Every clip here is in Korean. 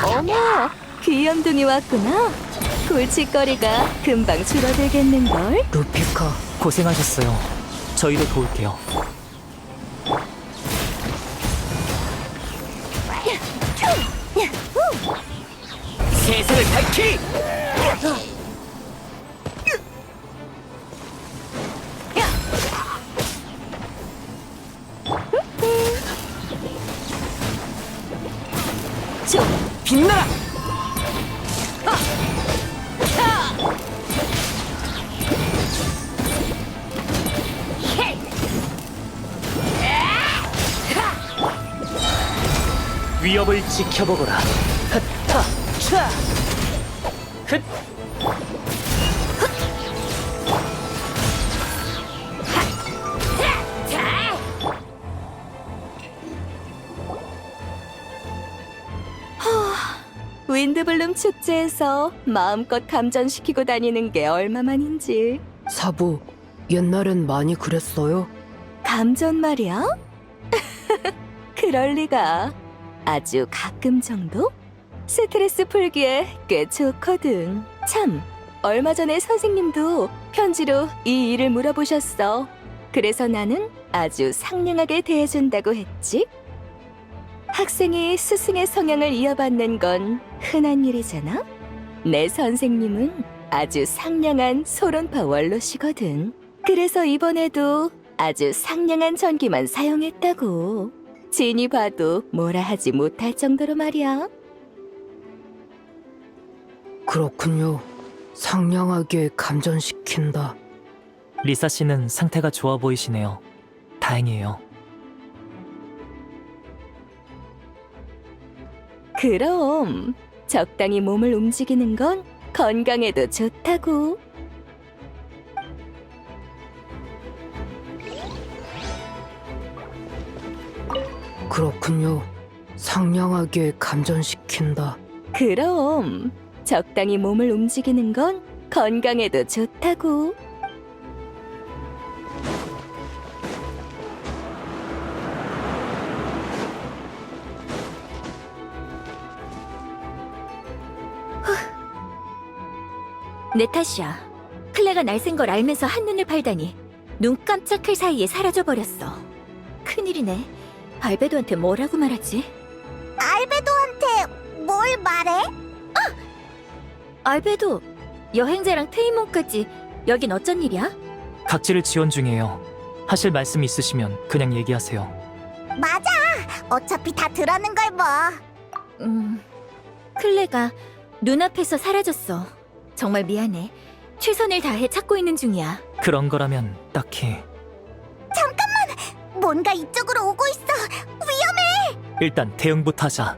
어머, 귀염둥이 왔구나. 골칫거리가 금방 줄어들겠는걸? 루피카, 고생하셨어요. 저희도 도울게요. 세상을 밝히! 좀 빛나라! 위협을 지켜보거라. 핫타 차. 흑. 윈드블룸 축제에서 마음껏 감전시키고 다니는 게 얼마만인지. 사부, 옛날엔 많이 그랬어요? 감전 말이야? 그럴 리가. 아주 가끔 정도? 스트레스 풀기에 꽤 좋거든. 참, 얼마 전에 선생님도 편지로 이 일을 물어보셨어. 그래서 나는 아주 상냥하게 대해준다고 했지. 학생이 스승의 성향을 이어받는 건 흔한 일이잖아. 내 선생님은 아주 상냥한 소론파 원로시거든. 그래서 이번에도 아주 상냥한 전기만 사용했다고. 진이 봐도 뭐라 하지 못할 정도로 말이야. 그렇군요. 상냥하게 감전시킨다. 리사 씨는 상태가 좋아 보이시네요. 다행이에요. 그럼 적당히 몸을 움직이는 건 건강에도 좋다고. 그렇군요. 상냥하게 감전시킨다. 그럼 적당히 몸을 움직이는 건 건강에도 좋다고. 내 탓이야. 클레가 날쌘 걸 알면서 한눈을 팔다니 눈 깜짝할 사이에 사라져버렸어. 큰일이네. 알베도한테 뭐라고 말하지? 알베도한테 뭘 말해? 알베도, 여행자랑 페이몬까지 여긴 어쩐 일이야? 각지를 지원 중이에요. 하실 말씀 있으시면 그냥 얘기하세요. 맞아. 어차피 다 들었는 걸 뭐. 클레가 눈앞에서 사라졌어. 정말 미안해. 최선을 다해 찾고 있는 중이야. 그런 거라면 딱히. 뭔가 이쪽으로 오고 있어. 일단 대응부터 하자.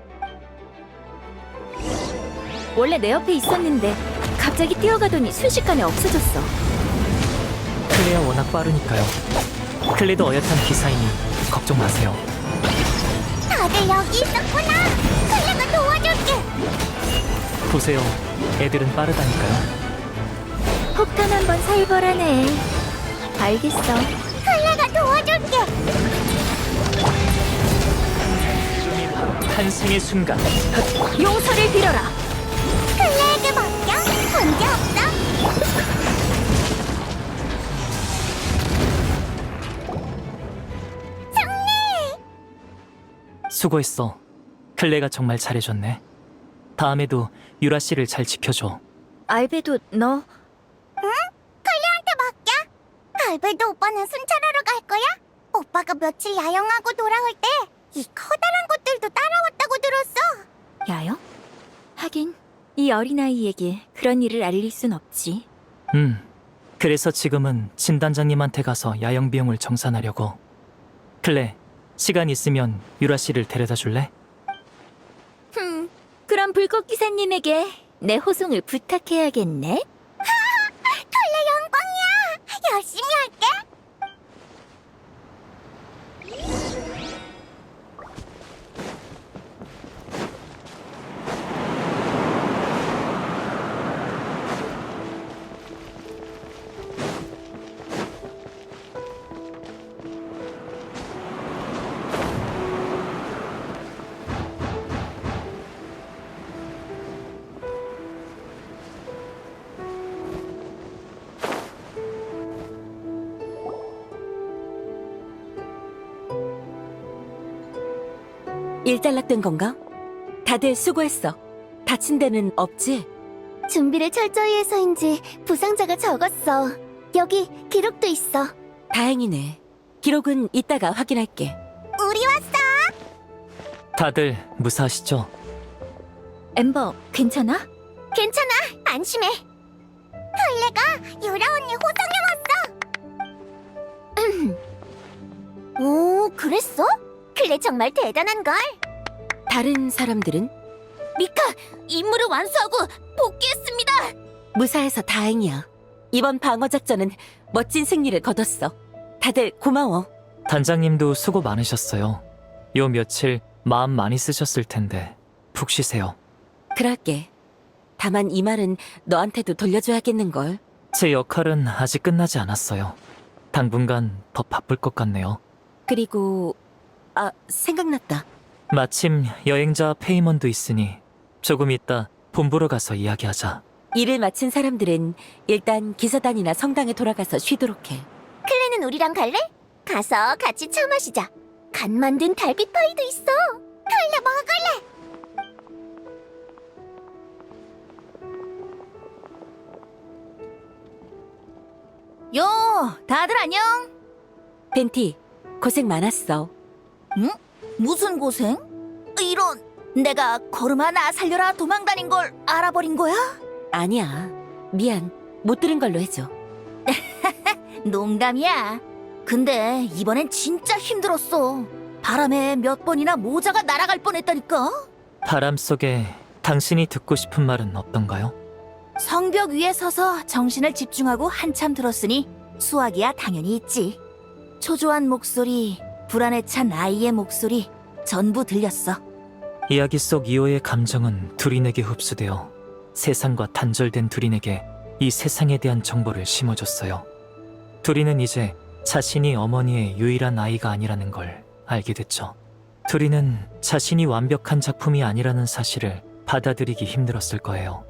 원래 내 옆에 있었는데 갑자기 뛰어가더니 순식간에 없어졌어. 클레야 워낙 빠르니까요. 클레도 어엿한 기사이니 걱정 마세요. 다들 여기 있었구나. 클레가 도와줄게. 보세요. 애들은 빠르다니까요. 폭탄 한번 살벌하네. 알겠어. 클레가 도와줄게. 지금이 바로 탄생의 순간. 용서를 빌어라. 클레에게 맡겨. 문제 없어. 수고했어. 클레가 정말 잘해줬네. 다음에도 유라 씨를 잘 지켜줘. 알베도, 너 클레한테 맡겨. 알베도 오빠는 순찰하러 갈 거야? 오빠가 며칠 야영하고 돌아올 때 이 커다란 것들도 따라왔다고 들었어. 야영? 하긴 이 어린아이에게 그런 일을 알릴 순 없지. 그래서 지금은 진단장님한테 가서 야영 비용을 정산하려고. 클레, 시간 있으면 유라 씨를 데려다 줄래? 그럼 불꽃 기사님에게 내 호송을 부탁해야겠네. 클레 영광이야. 열심히 할게. 일단락된 건가? 다들 수고했어. 다친 데는 없지? 준비를 철저히 해서인지 부상자가 적었어. 여기 기록도 있어. 다행이네. 기록은 이따가 확인할게. 우리 왔어. 다들 무사하시죠? 엠버, 괜찮아? 괜찮아. 안심해. 클레가 유라 언니 호성에 왔어. 오, 그랬어? 클레 정말 대단한걸. 다른 사람들은? 미카, 임무를 완수하고 복귀했습니다. 무사해서 다행이야. 이번 방어 작전은 멋진 승리를 거뒀어. 다들 고마워. 단장님도 수고 많으셨어요. 요 며칠 마음 많이 쓰셨을 텐데 푹 쉬세요. 그럴게. 다만 이 말은 너한테도 돌려줘야겠는걸. 제 역할은 아직 끝나지 않았어요. 당분간 더 바쁠 것 같네요. 그리고 생각났다. 마침 여행자 페이먼도 있으니 조금 이따 본부로 가서 이야기하자. 일을 마친 사람들은 일단 기사단이나 성당에 돌아가서 쉬도록 해. 클레는 우리랑 갈래? 가서 같이 차 마시자. 간 만든 달빛 파이도 있어. 클레 먹을래? 요, 다들 안녕. 벤티, 고생 많았어. 응? 무슨 고생? 이런, 내가 걸음 하나 살려라 도망다닌 걸 알아버린 거야? 아니야. 미안. 못 들은 걸로 해줘. 농담이야. 근데 이번엔 진짜 힘들었어. 바람에 몇 번이나 모자가 날아갈 뻔했다니까. 바람 속에 당신이 듣고 싶은 말은 없던가요? 성벽 위에 서서 정신을 집중하고 한참 들었으니 수학이야 당연히 있지. 초조한 목소리, 불안에 찬 아이의 목소리 전부 들렸어. 이야기 속 이호의 감정은 두린에게 흡수되어 세상과 단절된 두린에게 이 세상에 대한 정보를 심어줬어요. 두린은 이제 자신이 어머니의 유일한 아이가 아니라는 걸 알게 됐죠. 두린은 자신이 완벽한 작품이 아니라는 사실을 받아들이기 힘들었을 거예요.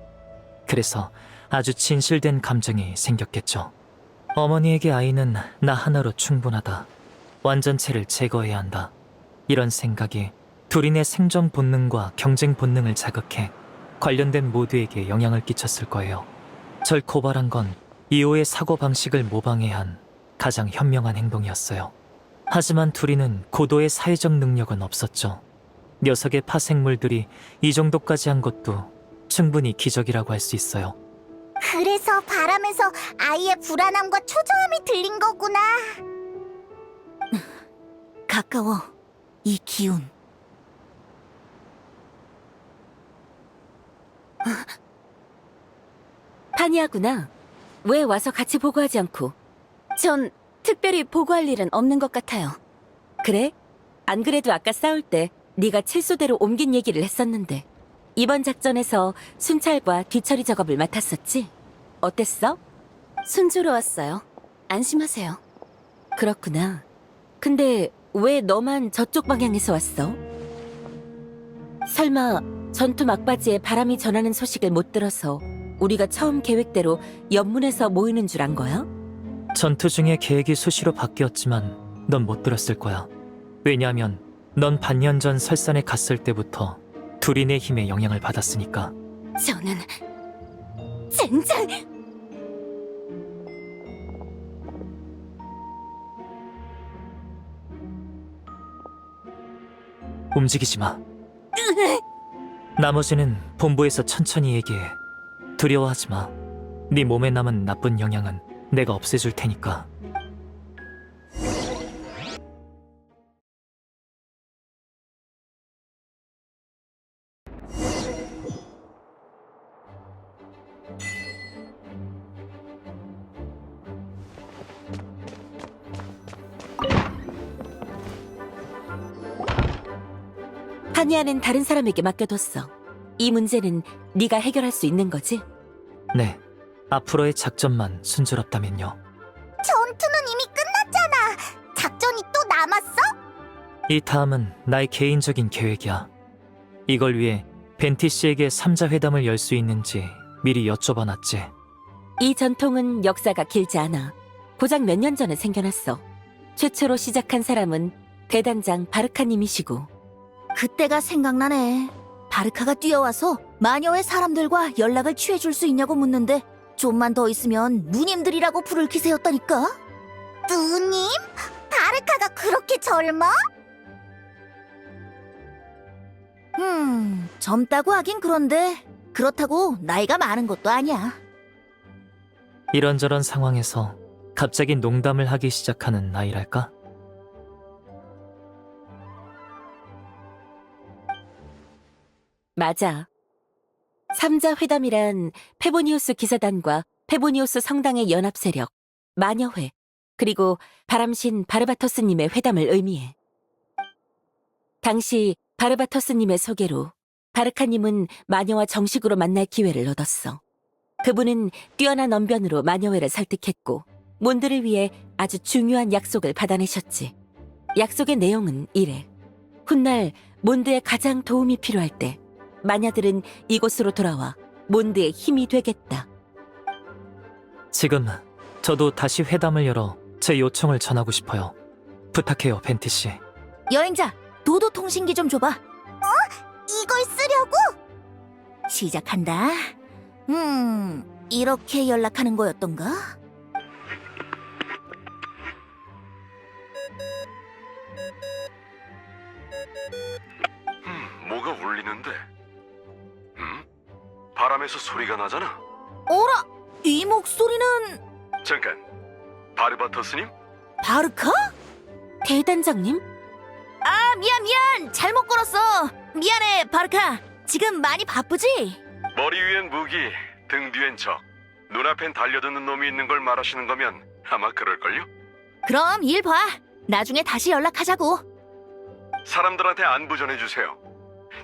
그래서 아주 진실된 감정이 생겼겠죠. 어머니에게 아이는 나 하나로 충분하다. 완전체를 제거해야 한다. 이런 생각이 두린의 생존 본능과 경쟁 본능을 자극해 관련된 모두에게 영향을 끼쳤을 거예요. 절 고발한 건 이호의 사고방식을 모방해야 한 가장 현명한 행동이었어요. 하지만 두린은 고도의 사회적 능력은 없었죠. 녀석의 파생물들이 이 정도까지 한 것도 충분히 기적이라고 할 수 있어요. 그래서 바람에서 아이의 불안함과 초조함이 들린 거구나. 가까워, 이 기운. 파니아구나. 왜 와서 같이 보고하지 않고? 전 특별히 보고할 일은 없는 것 같아요. 그래? 안 그래도 아까 싸울 때 네가 칠소대로 옮긴 얘기를 했었는데 이번 작전에서 순찰과 뒤처리 작업을 맡았었지? 어땠어? 순조로웠어요. 안심하세요. 그렇구나. 근데 왜 너만 저쪽 방향에서 왔어? 설마 전투 막바지에 바람이 전하는 소식을 못 들어서 우리가 처음 계획대로 연문에서 모이는 줄 안 거야? 전투 중에 계획이 수시로 바뀌었지만 넌 못 들었을 거야. 왜냐하면 넌 반년 전 설산에 갔을 때부터 두린의 힘에 영향을 받았으니까. 저는 젠장! 움직이지 마. 나머지는 본부에서 천천히 얘기해. 두려워하지 마. 네 몸에 남은 나쁜 영향은 내가 없애줄 테니까. 파니아는 다른 사람에게 맡겨뒀어. 이 문제는 네가 해결할 수 있는 거지? 네. 앞으로의 작전만 순조롭다면요. 전투는 이미 끝났잖아. 작전이 또 남았어? 이 다음은 나의 개인적인 계획이야. 이걸 위해 벤티 씨에게 3자 회담을 열 수 있는지 미리 여쭤봐놨지. 이 전통은 역사가 길지 않아. 고작 몇 년 전에 생겨났어. 최초로 시작한 사람은 대단장 바르카님이시고 그때가 생각나네. 바르카가 뛰어와서 마녀의 사람들과 연락을 취해줄 수 있냐고 묻는데 좀만 더 있으면 누님들이라고 부를 기세였다니까. 누님? 바르카가 그렇게 젊어? 젊다고 하긴 그런데 그렇다고 나이가 많은 것도 아니야. 이런저런 상황에서 갑자기 농담을 하기 시작하는 나이랄까? 맞아. 삼자 회담이란 페보니우스 기사단과 페보니우스 성당의 연합 세력, 마녀회, 그리고 바람신 바르바토스님의 회담을 의미해. 당시 바르바토스님의 소개로 바르카님은 마녀와 정식으로 만날 기회를 얻었어. 그분은 뛰어난 언변으로 마녀회를 설득했고 몬드를 위해 아주 중요한 약속을 받아내셨지. 약속의 내용은 이래. 훗날 몬드에 가장 도움이 필요할 때 마녀들은 이곳으로 돌아와 몬드의 힘이 되겠다. 지금 저도 다시 회담을 열어 제 요청을 전하고 싶어요. 부탁해요, 벤티 씨. 여행자, 도도 통신기 좀 줘봐. 이걸 쓰려고? 시작한다. 이렇게 연락하는 거였던가? 뭐가 울리는데? 바람에서 소리가 나잖아. 어라, 이 목소리는 잠깐, 바르바토스님? 바르카? 대단장님? 아, 미안. 잘못 걸었어. 미안해, 바르카. 지금 많이 바쁘지? 머리 위엔 무기, 등 뒤엔 적. 눈앞엔 달려드는 놈이 있는 걸 말하시는 거면 아마 그럴걸요? 그럼 일 봐. 나중에 다시 연락하자고. 사람들한테 안부 전해주세요.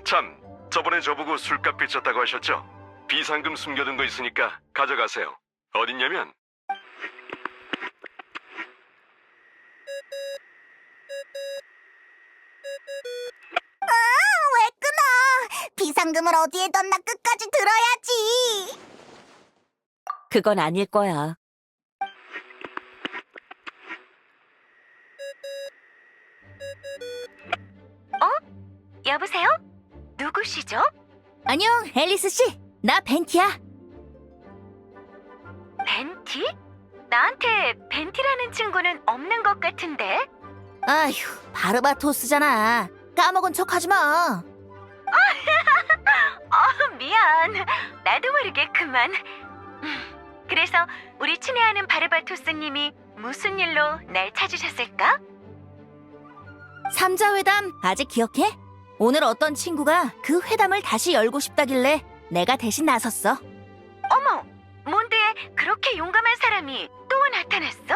참, 저번에 저보고 술값 빚졌다고 하셨죠? 비상금 숨겨둔 거 있으니까 가져가세요. 어딨냐면 왜 끊어? 비상금을 어디에 뒀나 끝까지 들어야지. 그건 아닐 거야. 여보세요? 누구시죠? 안녕, 앨리스 씨. 나 벤티야. 벤티? 나한테 벤티라는 친구는 없는 것 같은데? 아휴, 바르바토스잖아. 까먹은 척하지 마. 미안. 나도 모르게 그만. 그래서 우리 친애하는 바르바토스님이 무슨 일로 날 찾으셨을까? 삼자회담 아직 기억해? 오늘 어떤 친구가 그 회담을 다시 열고 싶다길래 내가 대신 나섰어. 어머, 몬드에 그렇게 용감한 사람이 또 나타났어?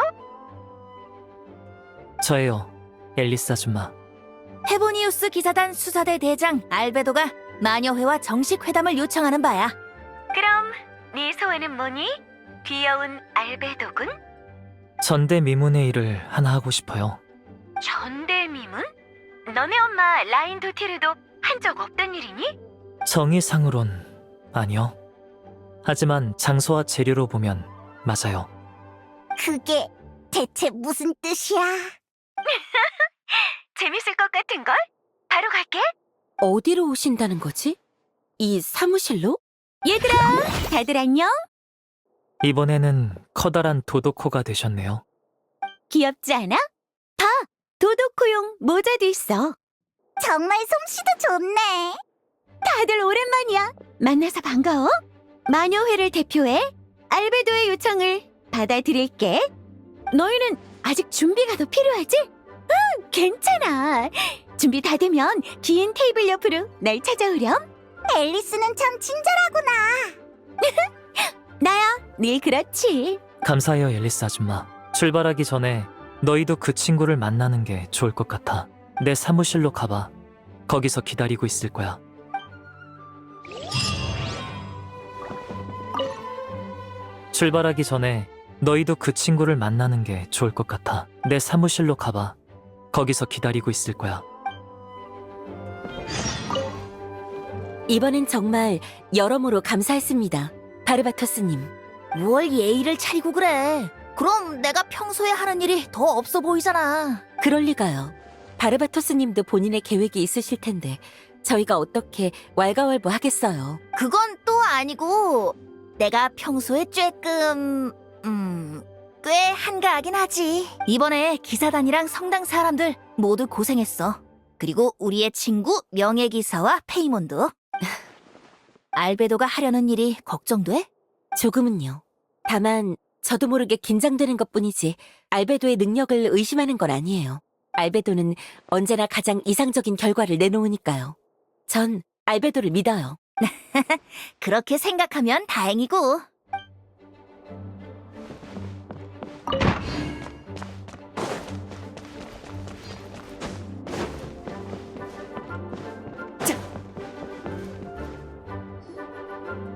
저예요, 앨리스 아줌마. 페보니우스 기사단 수사대 대장 알베도가 마녀회와 정식 회담을 요청하는 바야. 그럼 네 소원은 뭐니? 귀여운 알베도군? 전대미문의 일을 하나 하고 싶어요. 전대미문? 너네 엄마 라인 도티르도 한 적 없던 일이니? 정의상으론 아니요. 하지만 장소와 재료로 보면 맞아요. 그게 대체 무슨 뜻이야? 재밌을 것 같은걸? 바로 갈게. 어디로 오신다는 거지? 이 사무실로? 다들 안녕? 이번에는 커다란 도도코가 되셨네요. 귀엽지 않아? 봐! 도도코용 모자도 있어. 정말 솜씨도 좋네. 다들 오랜만이야. 만나서 반가워. 마녀회를 대표해 알베도의 요청을 받아들일게. 너희는 아직 준비가 더 필요하지? 응, 괜찮아. 준비 다 되면 긴 테이블 옆으로 날 찾아오렴. 앨리스는 참 친절하구나. 나야, 늘 그렇지. 감사해요, 앨리스 아줌마. 출발하기 전에 너희도 그 친구를 만나는 게 좋을 것 같아. 내 사무실로 가봐. 거기서 기다리고 있을 거야. 출발하기 전에 너희도 그 친구를 만나는 게 좋을 것 같아. 내 사무실로 가봐. 거기서 기다리고 있을 거야. 이번엔 정말 여러모로 감사했습니다. 바르바토스님. 뭘 예의를 차리고 그래. 그럼 내가 평소에 하는 일이 더 없어 보이잖아. 그럴 리가요. 바르바토스님도 본인의 계획이 있으실 텐데 저희가 어떻게 왈가왈부하겠어요. 그건 또 아니고 내가 평소에 쬐끔 꽤 한가하긴 하지. 이번에 기사단이랑 성당 사람들 모두 고생했어. 그리고 우리의 친구 명예기사와 페이몬도. 알베도가 하려는 일이 걱정돼? 조금은요. 다만 저도 모르게 긴장되는 것뿐이지 알베도의 능력을 의심하는 건 아니에요. 알베도는 언제나 가장 이상적인 결과를 내놓으니까요. 전 알베도를 믿어요. 그렇게 생각하면 다행이고.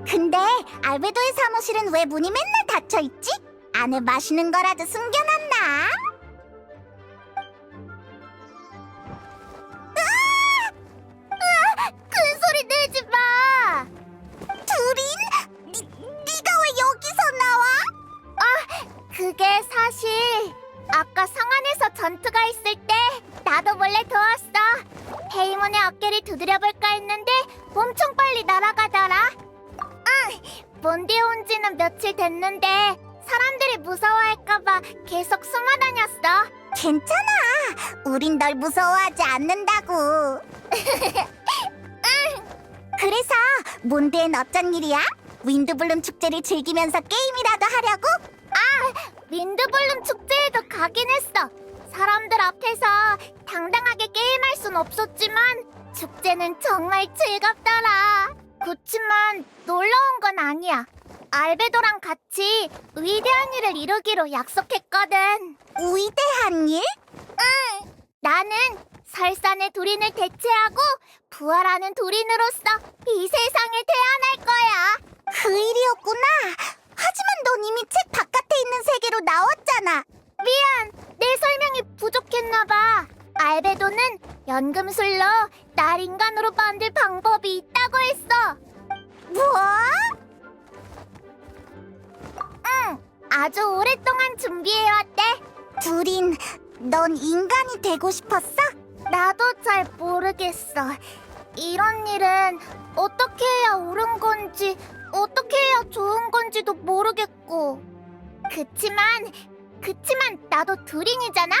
근데 알베도의 사무실은 왜 문이 맨날 닫혀있지? 안에 마시는 거라도 숨겨놨나? 큰 소리 내지 마! 네가 왜 여기서 나와? 그게 사실 아까 성안에서 전투가 있을 때 나도 몰래 도왔어. 페이몬의 어깨를 두드려볼까 했는데 엄청 빨리 날아가더라. 몬디에 온 지는 며칠 됐는데 사람들이 무서워할까봐 계속 숨어 다녔어. 괜찮아. 우린 널 무서워하지 않는다고. 그래서 몬디엔 어쩐 일이야? 윈드블룸 축제를 즐기면서 게임이라도 하려고? 윈드블룸 축제에도 가긴 했어. 사람들 앞에서 당당하게 게임할 순 없었지만 축제는 정말 즐겁더라. 그치만 놀라운 건 아니야. 알베도랑 같이 위대한 일을 이루기로 약속했거든. 위대한 일? 응. 나는 설산의 두린을 대체하고 부활하는 두린으로서 이 세상에 태어날 거야. 그 일이었구나. 하지만 넌 이미 책 바깥에 있는 세계로 나왔잖아. 미안, 내 설명이 부족했나봐. 알베도는 연금술로 날 인간으로 만들 방법이 있다고 했어. 뭐? 응, 아주 오랫동안 준비해왔대. 두린, 넌 인간이 되고 싶었어? 나도 잘 모르겠어. 이런 일은 어떻게 해야 옳은 건지, 어떻게 해야 좋은 건지도 모르겠고. 그치만 나도 두린이잖아?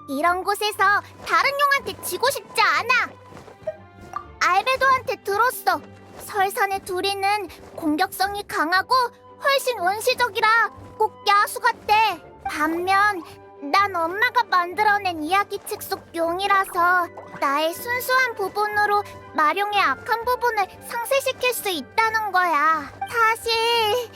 이런 곳에서 다른 용한테 지고 싶지 않아. 알베도한테 들었어. 설산의 두린은 공격성이 강하고 훨씬 원시적이라 꼭 야수 같대. 반면 난 엄마가 만들어낸 이야기책 속 용이라서 나의 순수한 부분으로 마룡의 악한 부분을 상쇄시킬 수 있다는 거야. 사실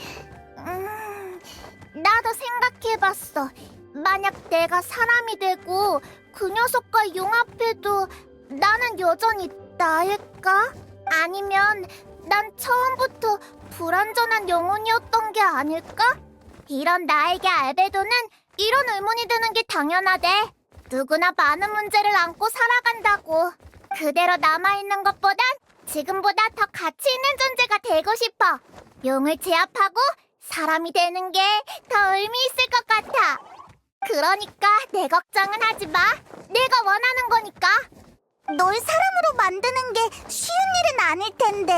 나도 생각해봤어. 만약 내가 사람이 되고 그 녀석과 용합해도 나는 여전히 나일까? 아니면 난 처음부터 불완전한 영혼이었던 게 아닐까? 이런 나에게 알베도는 이런 의문이 드는 게 당연하대. 누구나 많은 문제를 안고 살아간다고. 그대로 남아있는 것보단 지금보다 더 가치 있는 존재가 되고 싶어. 용을 제압하고 사람이 되는 게 더 의미 있을 것 같아. 그러니까 내 걱정은 하지 마. 내가 원하는 거니까. 널 사람으로 만드는 게 쉬운 일은 아닐 텐데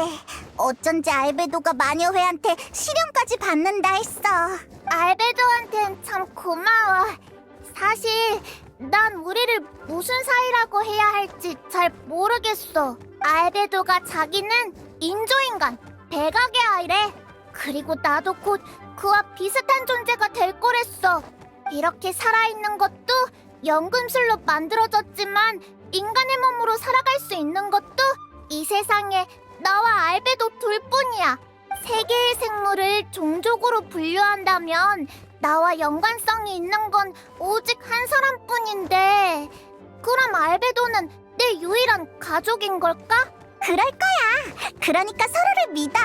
어쩐지 알베도가 마녀회한테 시련까지 받는다 했어. 알베도한텐 참 고마워. 사실 난 우리를 무슨 사이라고 해야 할지 잘 모르겠어. 알베도가 자기는 인조인간, 백악의 아이래. 그리고 나도 곧 그와 비슷한 존재가 될 거랬어. 이렇게 살아있는 것도 연금술로 만들어졌지만 인간의 몸으로 살아갈 수 있는 것도 이 세상에 나와 알베도 둘뿐이야. 세 개의 생물을 종족으로 분류한다면 나와 연관성이 있는 건 오직 한 사람뿐인데 그럼 알베도는 내 유일한 가족인 걸까? 그럴 거야. 그러니까 서로를 믿어.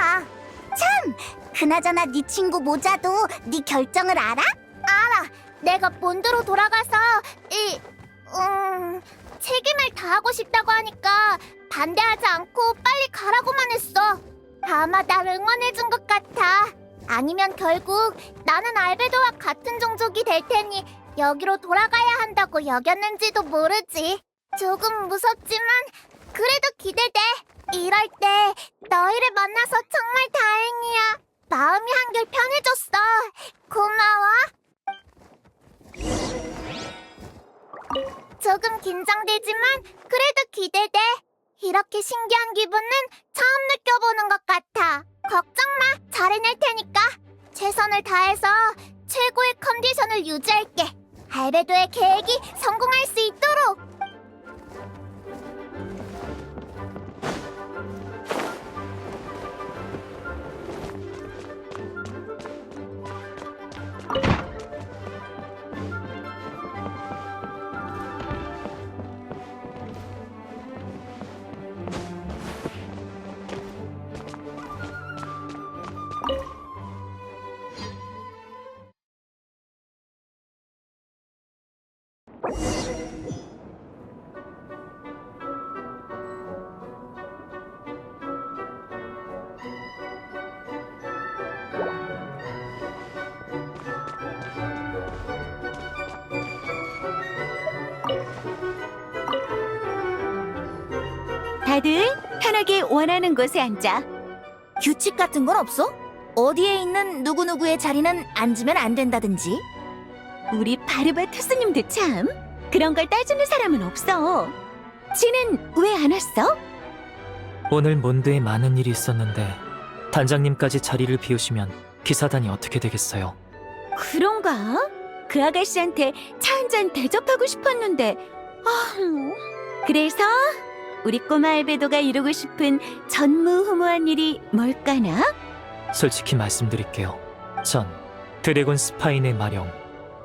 참! 그나저나 네 친구 모자도 네 결정을 알아? 알아. 내가 몬드로 돌아가서 책임을 다하고 싶다고 하니까 반대하지 않고 빨리 가라고만 했어. 아마 날 응원해준 것 같아. 아니면 결국 나는 알베도와 같은 종족이 될 테니 여기로 돌아가야 한다고 여겼는지도 모르지. 조금 무섭지만 그래도 기대돼. 이럴 때 너희를 만나서 정말 다행이야. 마음이 한결 편해졌어. 고마워. 조금 긴장되지만 그래도 기대돼. 이렇게 신기한 기분은 처음 느껴보는 것 같아. 걱정 마. 잘 해낼 테니까. 최선을 다해서 최고의 컨디션을 유지할게. 알베도의 계획이 성공할 수 있도록. 다들 편하게 원하는 곳에 앉아. 규칙 같은 건 없어? 어디에 있는 누구누구의 자리는 앉으면 안 된다든지? 우리 바르바투스님도 참 그런 걸 따지는 사람은 없어. 지는 왜 안 왔어? 오늘 몬드에 많은 일이 있었는데 단장님까지 자리를 비우시면 기사단이 어떻게 되겠어요? 그런가? 그 아가씨한테 차 한 잔 대접하고 싶었는데. 그래서 우리 꼬마 알베도가 이루고 싶은 전무후무한 일이 뭘까나? 솔직히 말씀드릴게요. 전 드래곤 스파인의 마령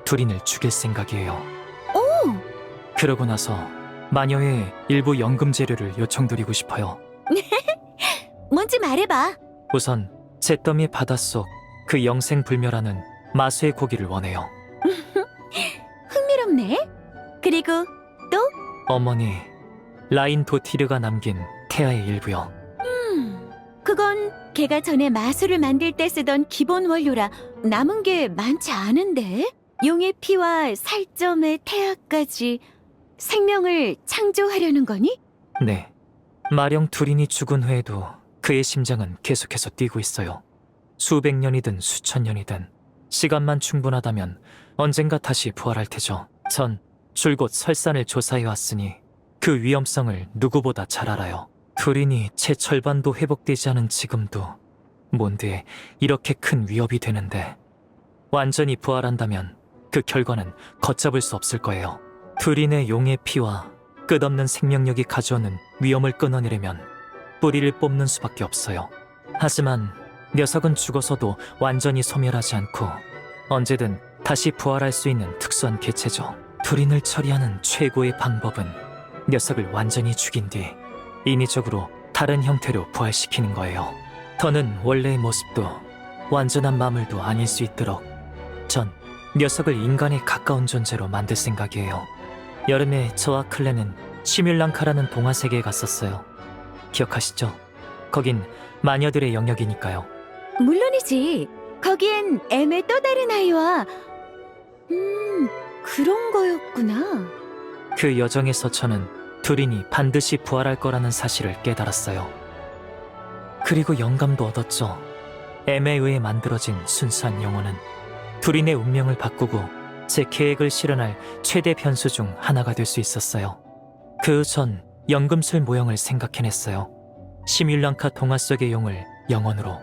두린을 죽일 생각이에요. 오! 그러고 나서 마녀의 일부 연금 재료를 요청드리고 싶어요. 뭔지 말해봐. 우선 잿더미 바닷속 그 영생불멸하는 마수의 고기를 원해요. 흥미롭네. 그리고 어머니 라인 도티르가 남긴 태아의 일부요. 그건 걔가 전에 마술을 만들 때 쓰던 기본 원료라 남은 게 많지 않은데? 용의 피와 살점의 태아까지 생명을 창조하려는 거니? 네. 마령 두린이 죽은 후에도 그의 심장은 계속해서 뛰고 있어요. 수백 년이든 수천 년이든 시간만 충분하다면 언젠가 다시 부활할 테죠. 전 줄곧 설산을 조사해왔으니 그 위험성을 누구보다 잘 알아요. 두린이 채 절반도 회복되지 않은 지금도 몬드에 이렇게 큰 위협이 되는데 완전히 부활한다면 그 결과는 걷잡을 수 없을 거예요. 두린의 용의 피와 끝없는 생명력이 가져오는 위험을 끊어내려면 뿌리를 뽑는 수밖에 없어요. 하지만 녀석은 죽어서도 완전히 소멸하지 않고 언제든 다시 부활할 수 있는 특수한 개체죠. 두린을 처리하는 최고의 방법은 녀석을 완전히 죽인 뒤 인위적으로 다른 형태로 부활시키는 거예요. 더는 원래의 모습도 완전한 마물도 아닐 수 있도록 전 녀석을 인간에 가까운 존재로 만들 생각이에요. 여름에 저와 클레는 시뮬랑카라는 동화 세계에 갔었어요. 기억하시죠? 거긴 마녀들의 영역이니까요. 물론이지. 거기엔 M의 또 다른 아이와 그런 거였구나. 그 여정에서 저는 두린이 반드시 부활할 거라는 사실을 깨달았어요. 그리고 영감도 얻었죠. M에 의해 만들어진 순수한 영혼은 두린의 운명을 바꾸고 제 계획을 실현할 최대 변수 중 하나가 될 수 있었어요. 그 전 연금술 모형을 생각해냈어요. 시뮬랑카 동화 속의 용을 영혼으로,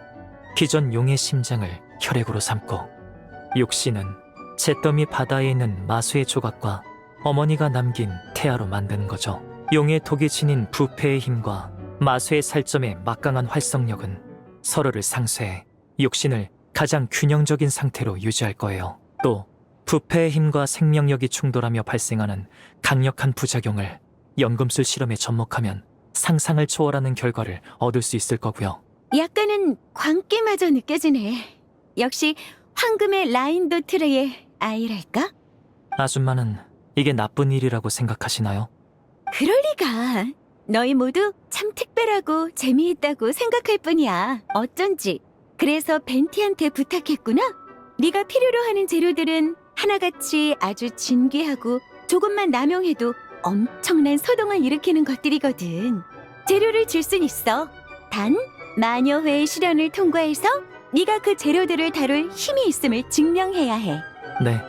기존 용의 심장을 혈액으로 삼고, 육신은 잿더미 바다에 있는 마수의 조각과 어머니가 남긴 태아로 만드는 거죠. 용의 독이 지닌 부패의 힘과 마수의 살점의 막강한 활성력은 서로를 상쇄해 육신을 가장 균형적인 상태로 유지할 거예요. 또 부패의 힘과 생명력이 충돌하며 발생하는 강력한 부작용을 연금술 실험에 접목하면 상상을 초월하는 결과를 얻을 수 있을 거고요. 약간은 광기마저 느껴지네. 역시 황금의 라인도트르의 아이랄까? 아줌마는 이게 나쁜 일이라고 생각하시나요? 그럴 리가. 너희 모두 참 특별하고 재미있다고 생각할 뿐이야. 어쩐지. 그래서 벤티한테 부탁했구나. 네가 필요로 하는 재료들은 하나같이 아주 진귀하고 조금만 남용해도 엄청난 소동을 일으키는 것들이거든. 재료를 줄 순 있어. 단 마녀회의 시련을 통과해서 네가 그 재료들을 다룰 힘이 있음을 증명해야 해. 네,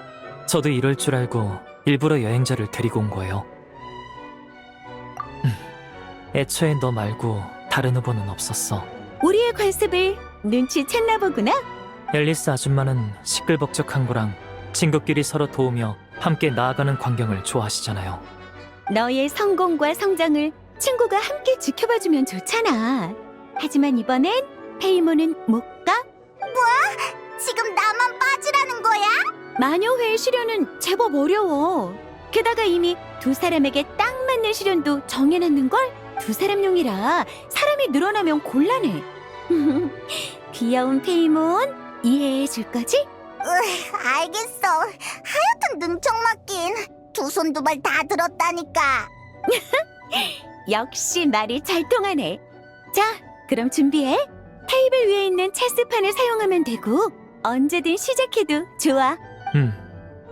저도 이럴 줄 알고 일부러 여행자를 데리고 온 거예요. 애초에 너 말고 다른 후보는 없었어. 우리의 관습을 눈치챘나 보구나. 앨리스 아줌마는 시끌벅적한 거랑 친구끼리 서로 도우며 함께 나아가는 광경을 좋아하시잖아요. 너의 성공과 성장을 친구가 함께 지켜봐주면 좋잖아. 하지만 이번엔 페이몬은 못 가. 지금 나만 빠지라는 거야? 마녀회의 시련은 제법 어려워. 게다가 이미 두 사람에게 딱 맞는 시련도 정해놨는걸? 두 사람용이라 사람이 늘어나면 곤란해. 귀여운 페이몬 이해해 줄 거지? 알겠어. 하여튼 능청 맞긴. 두 손 두 발 다 들었다니까. 역시 말이 잘 통하네. 자, 그럼 준비해. 테이블 위에 있는 체스판을 사용하면 되고 언제든 시작해도 좋아.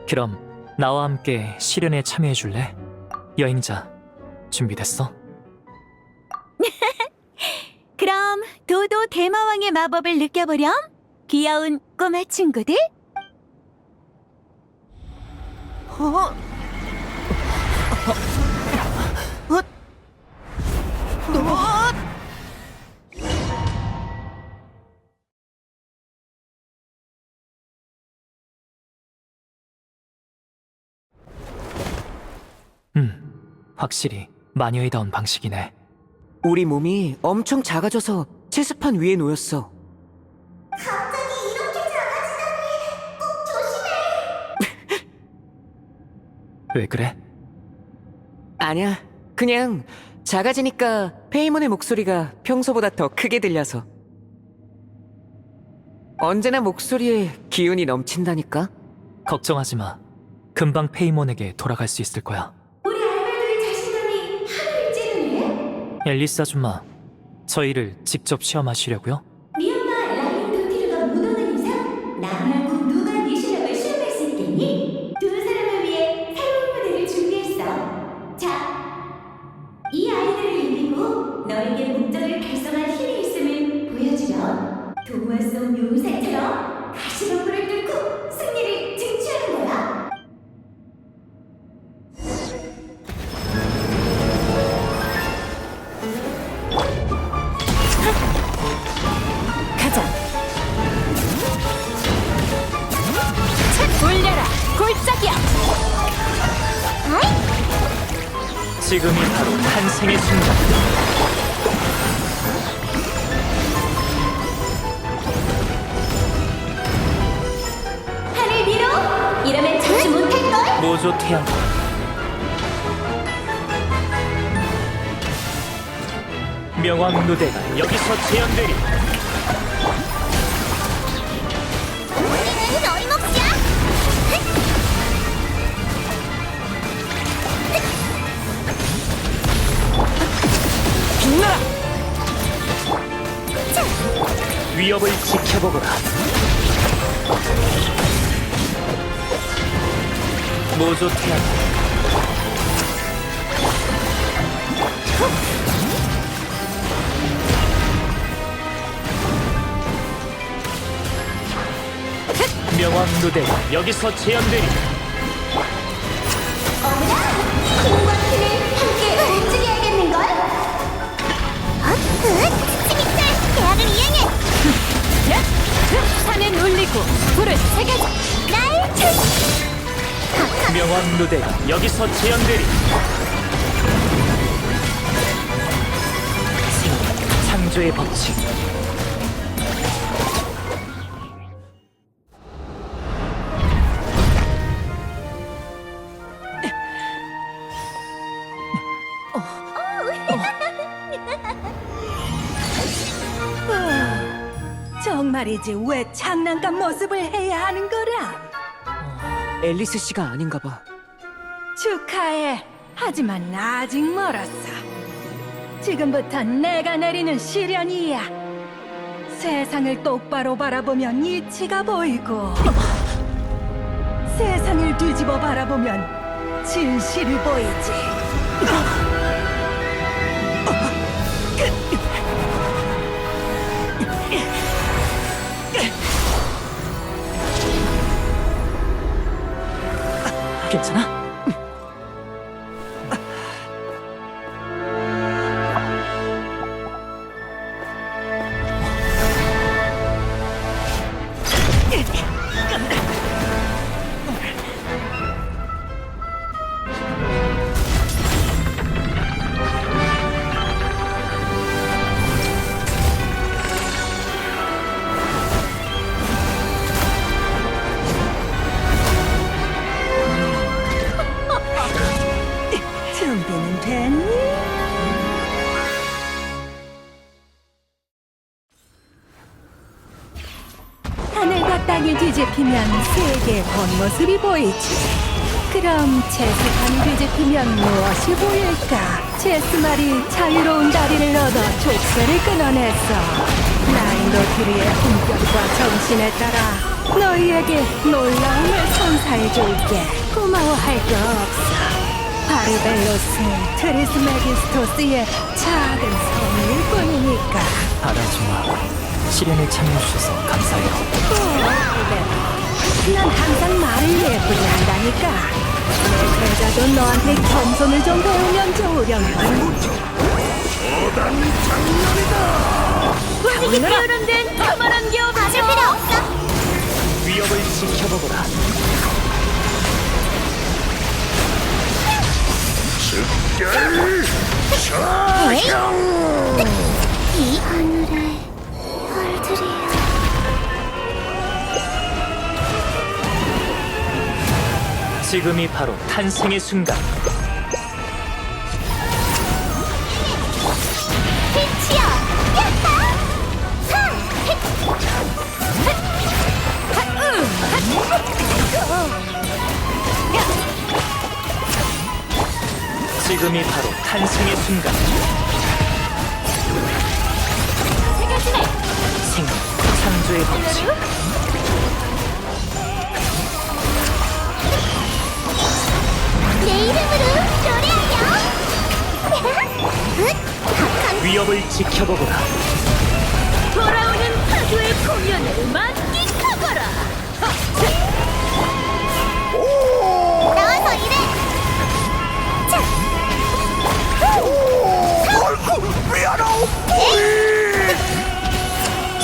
그럼 나와 함께 시련에 참여해 줄래? 여행자, 준비됐어? 그럼 도도 대마왕의 마법을 느껴보렴. 귀여운 꼬마 친구들. 확실히 마녀이다운 방식이네. 우리 몸이 엄청 작아져서 체스판 위에 놓였어. 왜 그래? 아니야, 그냥 작아지니까 페이몬의 목소리가 평소보다 더 크게 들려서. 언제나 목소리에 기운이 넘친다니까? 걱정하지 마. 금방 페이몬에게 돌아갈 수 있을 거야. 우리 알바들의 자신감이 하늘을 찌르네. 앨리스 아줌마, 저희를 직접 시험하시려고요? 네 엄마 라인 도티르가 무능한 이상 나 말고 누가 네 실력을 시험할 수 있겠니? 두 사람을 위해 새로운 무대를 준비했어. 자, 이 아이들을 이기고 너에게 목적을 달성할 힘이 있음을 보여주렴. 동화 속 용사처럼 가시덤불을 뚫고 승리를 쟁취하는 거야. 가자. 올려라, 골짜기야. 지금이 바로 탄생의 순간. 하늘 위로 이러면 잡지 못할걸? 모조 태양. 명왕 누대가 여기서 재현되리. 우리는 어림없이야. 빛나라! 위협을 지켜보거라. 모조 태양. 명왕 누대가 여기서 재현되리. 힘과 힘을 함께 움직여야겠는걸? 스미틀 계약을 이행해. 산은 울리고 불을 새겨줘. 날 칠. 명왕 누대가 여기서 재현되리. 창조의 법칙. 정말이지 왜 장난감 모습을 해야 하는 거라? 앨리스 씨가 아닌가 봐. 축하해. 하지만 아직 멀었어. 지금부터 내가 내리는 시련이야. 세상을 똑바로 바라보면 이치가 보이고 세상을 뒤집어 바라보면 진실을 보이지. 괜찮아? 준비는 됐니? 하늘과 땅이 뒤집히면 세계의 본 모습이 보이지. 그럼 체스판이 뒤집히면 무엇이 보일까? 체스말이 자유로운 다리를 얻어 족쇄를 끊어냈어. 나인도트리의 품격과 정신에 따라 너희에게 놀라움을 선사해줄게. 고마워할 거 없어. 바르벨로스 트리스메기스토스의 작은 성일 뿐이니까. 아라주마, 시련에 참여해주셔서 감사해요. 난 항상 말을 예쁘게 한다니까. 내 제자도 너한테 겸손을 좀 배우면 좋으려면. 분위기 띄우는 데는 그만한 게 없죠. 받을 필요 없어. 위협을 지켜보거라. 이 하늘의 별들이야. 지금이 바로 탄생의 순간. 빛이여, 야타! 지금이 바로 탄생의 순간. 생명, 창조의 법칙. 내 이름으로 노래하렴! 위협을 지켜보거라. 돌아오는 파도의 공연을 만끽하거라. 나와서 일해! 자!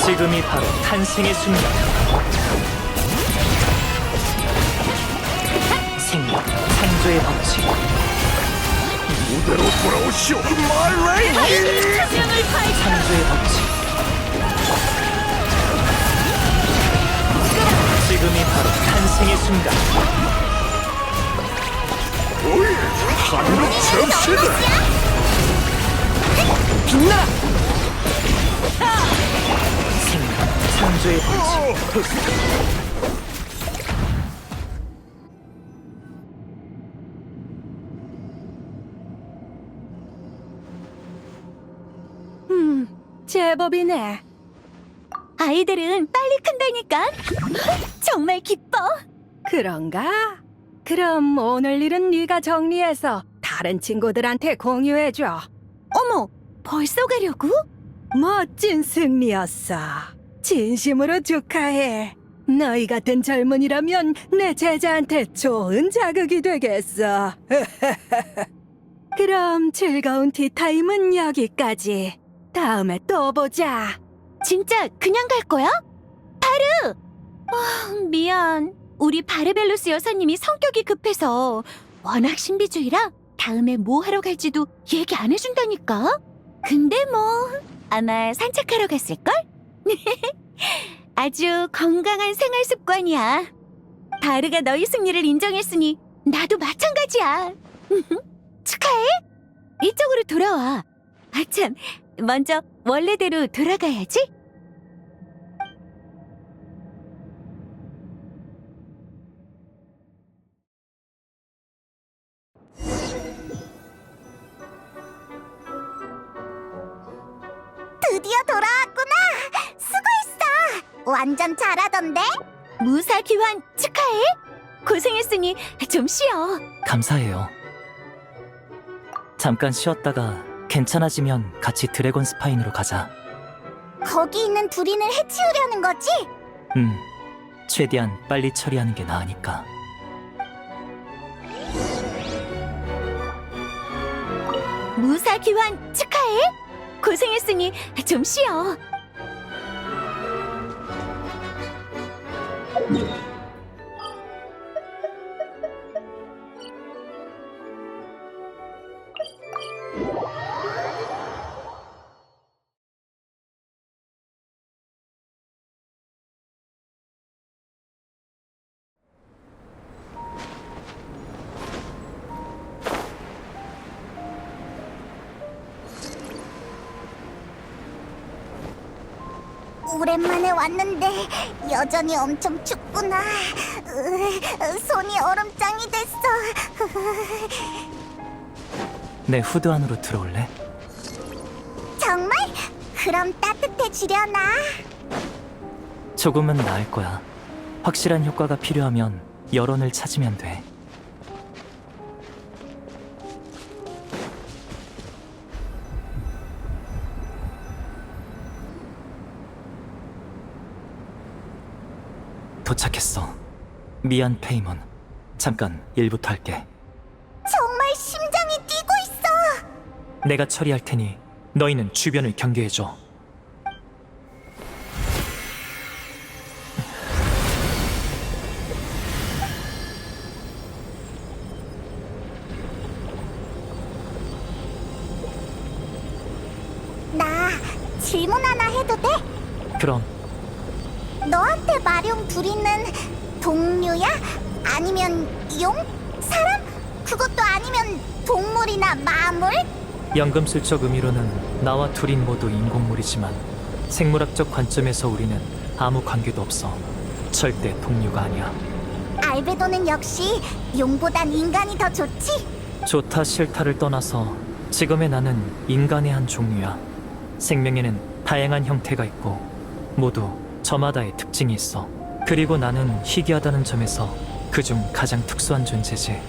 지금이 바로 탄생의 순간. 생명, 창조의 법칙. 무대로 돌아오시오, 말레이! 천명을 파헤쳐 창조의 법칙. 지금이 바로 탄생의 순간. 오예, 한국 접시다! 빛나라! 생명, 창조의 법칙. 제법이네. 아이들은 빨리 큰다니까. 정말 기뻐. 그런가? 그럼 오늘 일은 네가 정리해서 다른 친구들한테 공유해줘. 어머, 벌써 가려고? 멋진 승리였어. 진심으로 축하해. 너희 같은 젊은이라면 내 제자한테 좋은 자극이 되겠어. 그럼 즐거운 티타임은 여기까지. 다음에 또 보자. 진짜 그냥 갈 거야? 바르! 미안. 우리 바르벨로스 여사님이 성격이 급해서 워낙 신비주의라 다음에 뭐 하러 갈지도 얘기 안 해준다니까. 근데 뭐 아마 산책하러 갔을걸? 아주 건강한 생활 습관이야. 바르가 너희 승리를 인정했으니 나도 마찬가지야. 축하해. 이쪽으로 돌아와. 아참, 먼저 원래대로 돌아가야지. 드디어 돌아왔구나! 수고했어! 완전 잘하던데? 무사 귀환 축하해. 고생했으니 좀 쉬어. 감사해요. 잠깐 쉬었다가 괜찮아지면 같이 드래곤 스파인으로 가자. 거기 있는 두린을 해치우려는 거지? 최대한 빨리 처리하는 게 나으니까. 무사 귀환 축하해. 고생했으니 좀 쉬어. 오랜만에 왔는데 여전히 엄청 춥구나. 손이 얼음장이 됐어. 내 후드 안으로 들어올래? 정말? 그럼 따뜻해지려나? 조금은 나을 거야. 확실한 효과가 필요하면 여론을 찾으면 돼. 도착했어. 미안, 페이몬. 잠깐 일부터 할게. 정말 심장이 뛰고 있어. 내가 처리할 테니 너희는 주변을 경계해줘. 나 질문 하나 해도 돼? 그럼 너한테 마룡 두리는 동료야? 아니면 용? 사람? 그것도 아니면 동물이나 마물? 연금술적 의미로는 나와 둘인 모두 인공물이지만 생물학적 관점에서 우리는 아무 관계도 없어. 절대 동료가 아니야. 알베도는 역시 용보단 인간이 더 좋지? 좋다 싫다를 떠나서 지금의 나는 인간의 한 종류야. 생명에는 다양한 형태가 있고 모두 저마다의 특징이 있어. 그리고 나는 희귀하다는 점에서 그중 가장 특수한 존재지.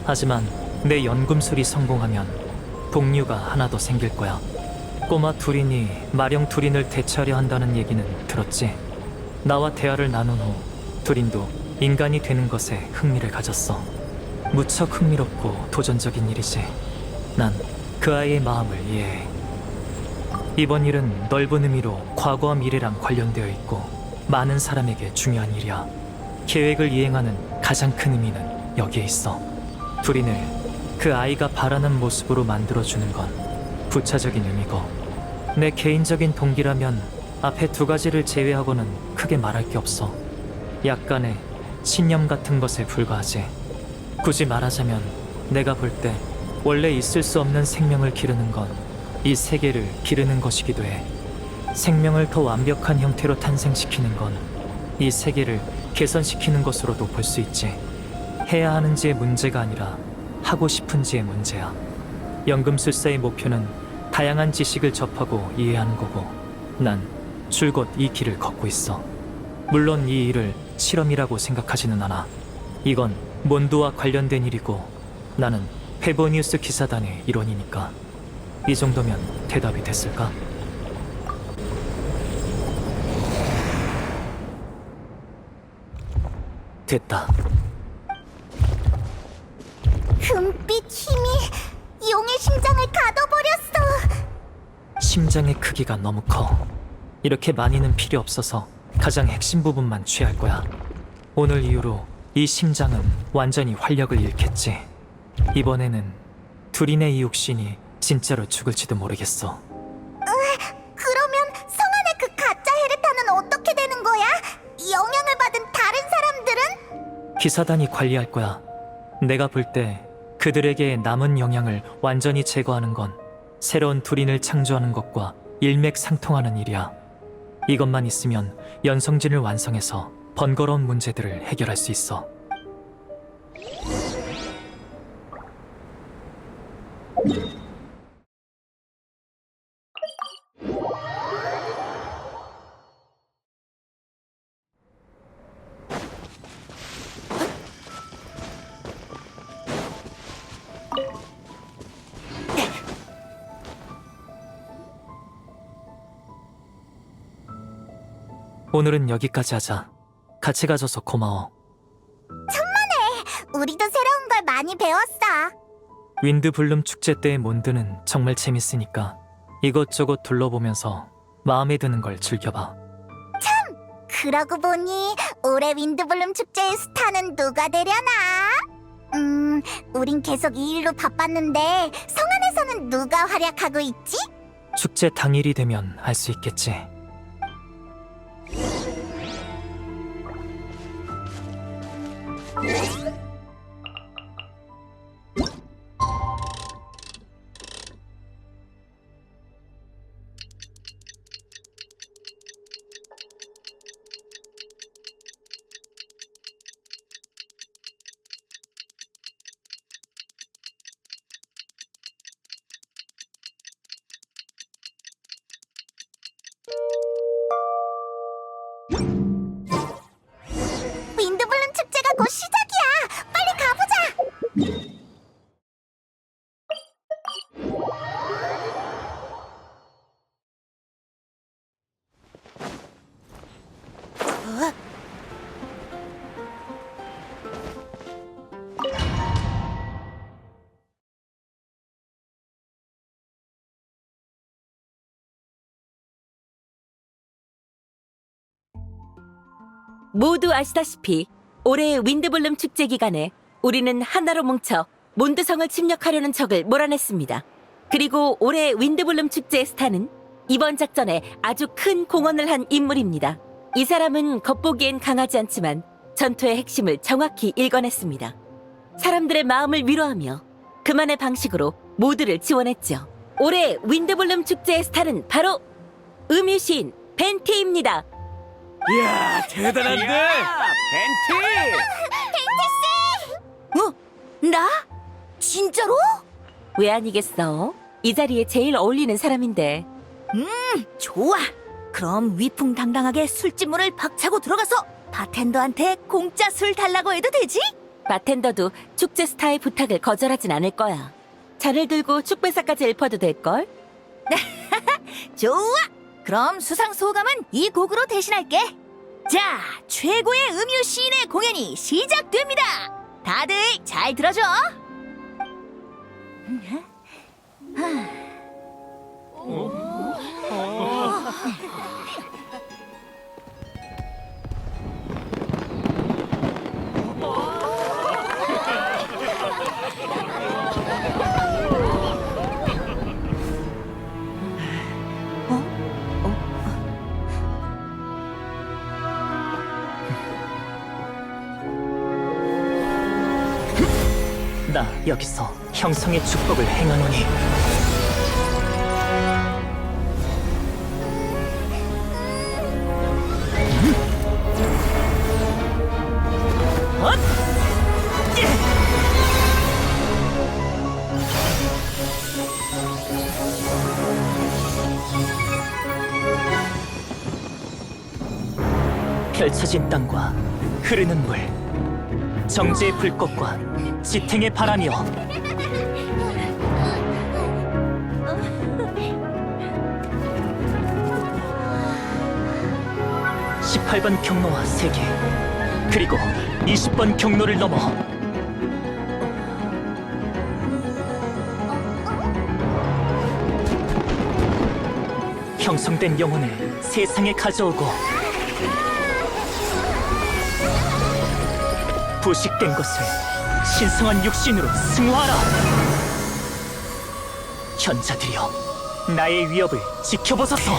하지만 내 연금술이 성공하면 동료가 하나 더 생길 거야. 꼬마 두린이 마령 두린을 대체하려 한다는 얘기는 들었지? 나와 대화를 나눈 후 두린도 인간이 되는 것에 흥미를 가졌어. 무척 흥미롭고 도전적인 일이지. 난 그 아이의 마음을 이해해. 이번 일은 넓은 의미로 과거와 미래랑 관련되어 있고 많은 사람에게 중요한 일이야. 계획을 이행하는 가장 큰 의미는 여기에 있어. 두린을 그 아이가 바라는 모습으로 만들어주는 건 부차적인 의미고, 내 개인적인 동기라면 앞에 두 가지를 제외하고는 크게 말할 게 없어. 약간의 신념 같은 것에 불과하지. 굳이 말하자면 내가 볼 때 원래 있을 수 없는 생명을 기르는 건 이 세계를 기르는 것이기도 해. 생명을 더 완벽한 형태로 탄생시키는 건 이 세계를 개선시키는 것으로도 볼 수 있지. 해야 하는지의 문제가 아니라 하고 싶은지의 문제야. 연금술사의 목표는 다양한 지식을 접하고 이해하는 거고, 난 줄곧 이 길을 걷고 있어. 물론 이 일을 실험이라고 생각하지는 않아. 이건 몬드와 관련된 일이고 나는 페보니우스 기사단의 일원이니까. 이 정도면 대답이 됐을까? 됐다. 금빛 힘이 용의 심장을 가둬버렸어. 심장의 크기가 너무 커. 이렇게 많이는 필요 없어서 가장 핵심 부분만 취할 거야. 오늘 이후로 이 심장은 완전히 활력을 잃겠지. 이번에는 두린의 이 육신이 진짜로 죽을지도 모르겠어. 그러면 성 안의 그 가짜 헤르타는 어떻게 되는 거야? 영향을 받은 다른 사람들은? 기사단이 관리할 거야. 내가 볼 때 그들에게 남은 영향을 완전히 제거하는 건 새로운 두린을 창조하는 것과 일맥상통하는 일이야. 이것만 있으면 연성진을 완성해서 번거로운 문제들을 해결할 수 있어. 오늘은 여기까지 하자. 같이 가줘서 고마워. 우리도 새로운 걸 많이 배웠어. 윈드블룸 축제 때의 몬드는 정말 재밌으니까 이것저것 둘러보면서 마음에 드는 걸 즐겨봐. 그러고 보니 올해 윈드블룸 축제의 스타는 누가 되려나? 우린 계속 이 일로 바빴는데 성 안에서는 누가 활약하고 있지? 축제 당일이 되면 알 수 있겠지. 윈드블룸 축제가 곧 시작이야. 빨리 가보자. 모두 아시다시피 올해의 윈드블룸 축제 기간에 우리는 하나로 뭉쳐 몬드성을 침략하려는 적을 몰아냈습니다. 그리고 올해 윈드블룸 축제의 스타는 이번 작전에 아주 큰 공헌을 한 인물입니다. 이 사람은 겉보기엔 강하지 않지만 전투의 핵심을 정확히 읽어냈습니다. 사람들의 마음을 위로하며 그만의 방식으로 모두를 지원했죠. 올해 윈드블룸 축제의 스타는 바로 음유시인 벤티입니다. 이야, 대단한데? 벤티! 나? 진짜로? 왜 아니겠어? 이 자리에 제일 어울리는 사람인데. 좋아. 그럼 위풍당당하게 술집문을 박차고 들어가서 바텐더한테 공짜 술 달라고 해도 되지? 바텐더도 축제 스타의 부탁을 거절하진 않을 거야. 잔을 들고 축배사까지 읊어도 될걸? 좋아. 그럼 수상 소감은 이 곡으로 대신할게. 자, 최고의 음유 시인의 공연이 시작됩니다. 다들 잘 들어줘. 나 여기서 형성의 축복을 행하노니. 펼쳐진 땅과 흐르는 물, 정지의 불꽃과 지탱의 바람이여, 18번 경로와 3개, 그리고 20번 경로를 넘어 형성된 영혼을 세상에 가져오고 부식된 것을 신성한 육신으로 승화하라. 현자들이여, 나의 위협을 지켜보소서.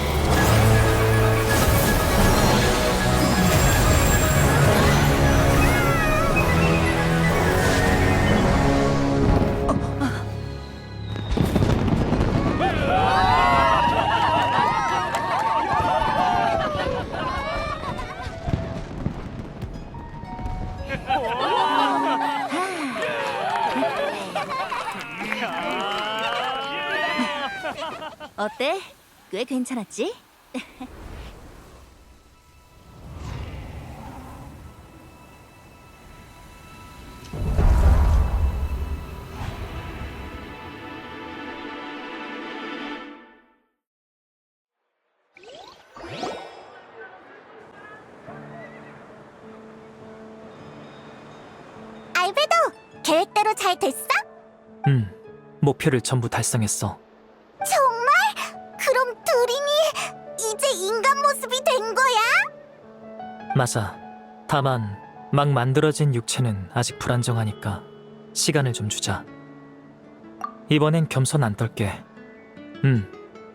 어때? 꽤 괜찮았지? 알베도, 계획대로 잘 됐어? 목표를 전부 달성했어. 정말? 그럼 두린이 이제 인간 모습이 된 거야? 맞아. 다만 막 만들어진 육체는 아직 불안정하니까 시간을 좀 주자. 이번엔 겸손 안 떨게.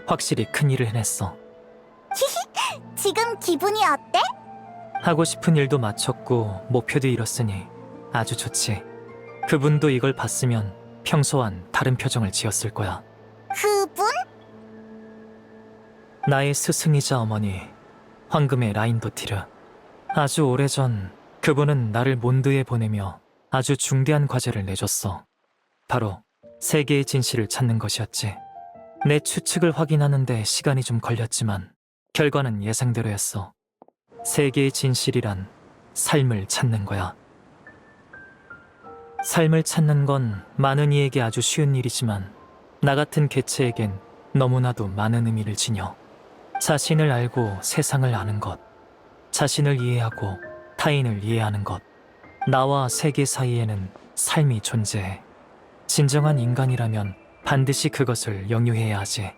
확실히 큰 일을 해냈어. 지금 기분이 어때? 하고 싶은 일도 마쳤고 목표도 이뤘으니 아주 좋지. 그분도 이걸 봤으면 평소와는 다른 표정을 지었을 거야. 그분? 나의 스승이자 어머니, 황금의 라인도티르. 아주 오래전 그분은 나를 몬드에 보내며 아주 중대한 과제를 내줬어. 바로 세계의 진실을 찾는 것이었지. 내 추측을 확인하는데 시간이 좀 걸렸지만 결과는 예상대로였어. 세계의 진실이란 삶을 찾는 거야. 삶을 찾는 건 많은 이에게 아주 쉬운 일이지만 나 같은 개체에겐 너무나도 많은 의미를 지녀. 자신을 알고 세상을 아는 것, 자신을 이해하고 타인을 이해하는 것, 나와 세계 사이에는 삶이 존재해. 진정한 인간이라면 반드시 그것을 영유해야 하지.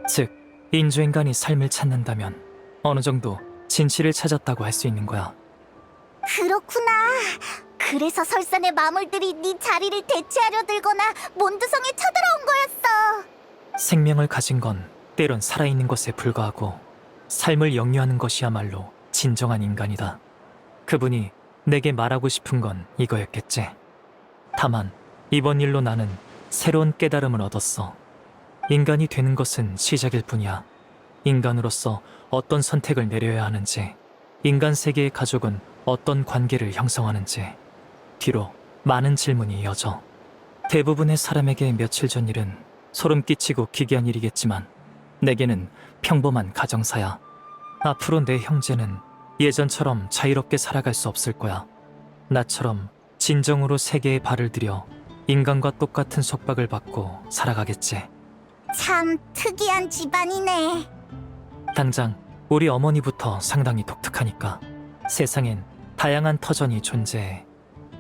즉, 인조인간이 삶을 찾는다면 어느 정도 진실을 찾았다고 할 수 있는 거야. 그렇구나. 그래서 설산의 마물들이 네 자리를 대체하려 들거나 몬드성에 쳐들어온 거였어. 생명을 가진 건 때론 살아있는 것에 불과하고 삶을 영유하는 것이야말로 진정한 인간이다. 그분이 내게 말하고 싶은 건 이거였겠지. 다만 이번 일로 나는 새로운 깨달음을 얻었어. 인간이 되는 것은 시작일 뿐이야. 인간으로서 어떤 선택을 내려야 하는지, 인간 세계의 가족은 어떤 관계를 형성하는지, 뒤로 많은 질문이 이어져. 대부분의 사람에게 며칠 전 일은 소름 끼치고 기괴한 일이겠지만 내게는 평범한 가정사야. 앞으로 내 형제는 예전처럼 자유롭게 살아갈 수 없을 거야. 나처럼 진정으로 세계에 발을 들여 인간과 똑같은 속박을 받고 살아가겠지. 참 특이한 집안이네. 당장 우리 어머니부터 상당히 독특하니까. 세상엔 다양한 터전이 존재해.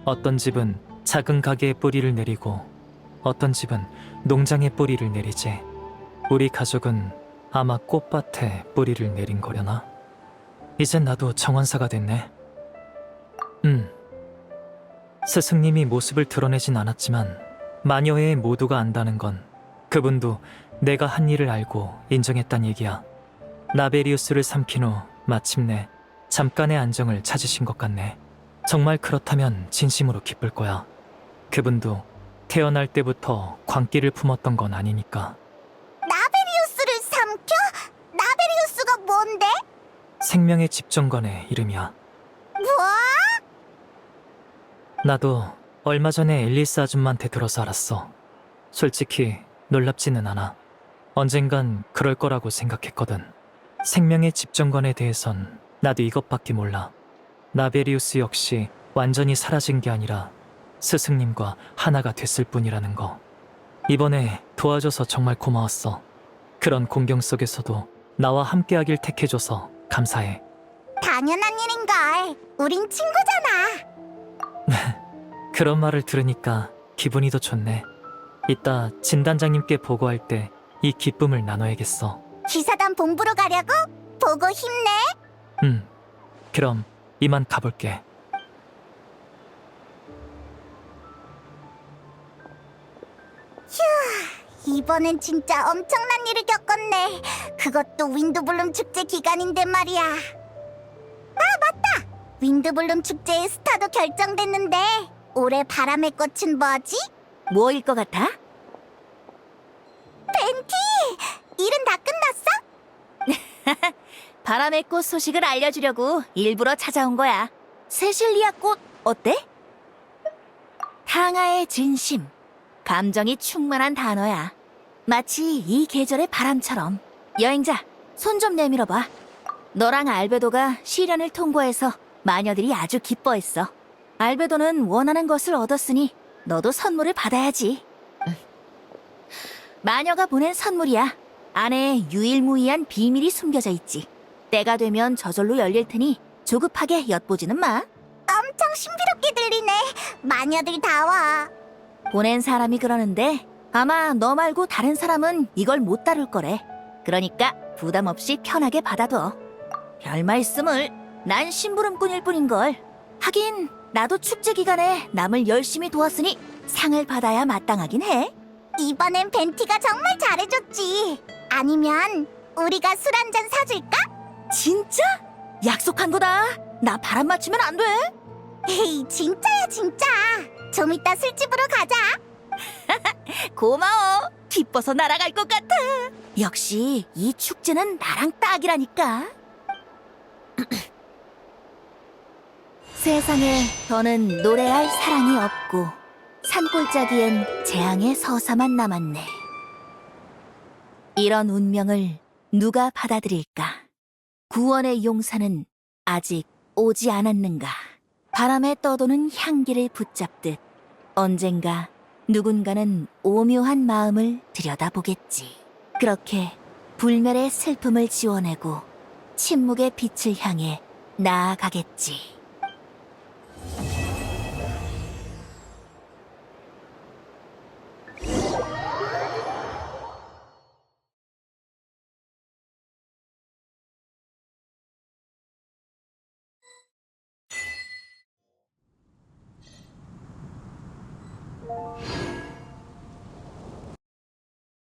어떤 집은 작은 가게에 뿌리를 내리고 어떤 집은 농장에 뿌리를 내리지. 우리 가족은 아마 꽃밭에 뿌리를 내린 거려나? 이젠 나도 정원사가 됐네. 스승님이 모습을 드러내진 않았지만 마녀회의 모두가 안다는 건 그분도 내가 한 일을 알고 인정했단 얘기야. 나베리우스를 삼킨 후 마침내 잠깐의 안정을 찾으신 것 같네. 정말 그렇다면 진심으로 기쁠 거야. 그분도 태어날 때부터 광기를 품었던 건 아니니까. 나베리우스를 삼켜? 나베리우스가 뭔데? 생명의 집정관의 이름이야. 뭐? 나도 얼마 전에 앨리스 아줌마한테 들어서 알았어. 솔직히 놀랍지는 않아. 언젠간 그럴 거라고 생각했거든. 생명의 집정관에 대해선 나도 이것밖에 몰라. 나베리우스 역시 완전히 사라진 게 아니라 스승님과 하나가 됐을 뿐이라는 거. 이번에 도와줘서 정말 고마웠어. 그런 공경 속에서도 나와 함께하길 택해줘서 감사해. 당연한 일인걸. 우린 친구잖아. 그런 말을 들으니까 기분이 더 좋네. 이따 진단장님께 보고할 때 이 기쁨을 나눠야겠어. 기사단 본부로 가려고? 보고 힘내. 그럼 이만 가볼게. 이번엔 진짜 엄청난 일을 겪었네. 그것도 윈드블룸 축제 기간인데 말이야. 아, 맞다. 윈드블룸 축제의 스타도 결정됐는데 올해 바람의 꽃은 뭐지? 뭐일 것 같아? 벤티! 일은 다 끝났어? 바람의 꽃 소식을 알려주려고 일부러 찾아온 거야. 세실리아 꽃 어때? 탕아의 진심, 감정이 충만한 단어야. 마치 이 계절의 바람처럼. 여행자, 손 좀 내밀어봐. 너랑 알베도가 시련을 통과해서 마녀들이 아주 기뻐했어. 알베도는 원하는 것을 얻었으니 너도 선물을 받아야지. 마녀가 보낸 선물이야. 안에 유일무이한 비밀이 숨겨져 있지. 때가 되면 저절로 열릴 테니 조급하게 엿보지는 마. 엄청 신비롭게 신나게 들리네. 마녀들 다 와. 보낸 사람이 그러는데 아마 너 말고 다른 사람은 이걸 못 다룰 거래. 그러니까 부담 없이 편하게 받아둬. 별 말씀을. 난 심부름꾼일 뿐인걸. 하긴 나도 축제 기간에 남을 열심히 도왔으니 상을 받아야 마땅하긴 해. 이번엔 벤티가 정말 잘해줬지. 아니면 우리가 술 한 잔 사줄까? 진짜? 약속한 거다. 나 바람 맞추면 안 돼. 에이, 진짜야 진짜. 좀 이따 술집으로 가자. 고마워. 기뻐서 날아갈 것 같아. 역시 이 축제는 나랑 딱이라니까. 세상에 더는 노래할 사랑이 없고 산골짜기엔 재앙의 서사만 남았네. 이런 운명을 누가 받아들일까? 구원의 용사는 아직 오지 않았는가? 바람에 떠도는 향기를 붙잡듯 언젠가 누군가는 오묘한 마음을 들여다보겠지. 그렇게 불멸의 슬픔을 지워내고 침묵의 빛을 향해 나아가겠지.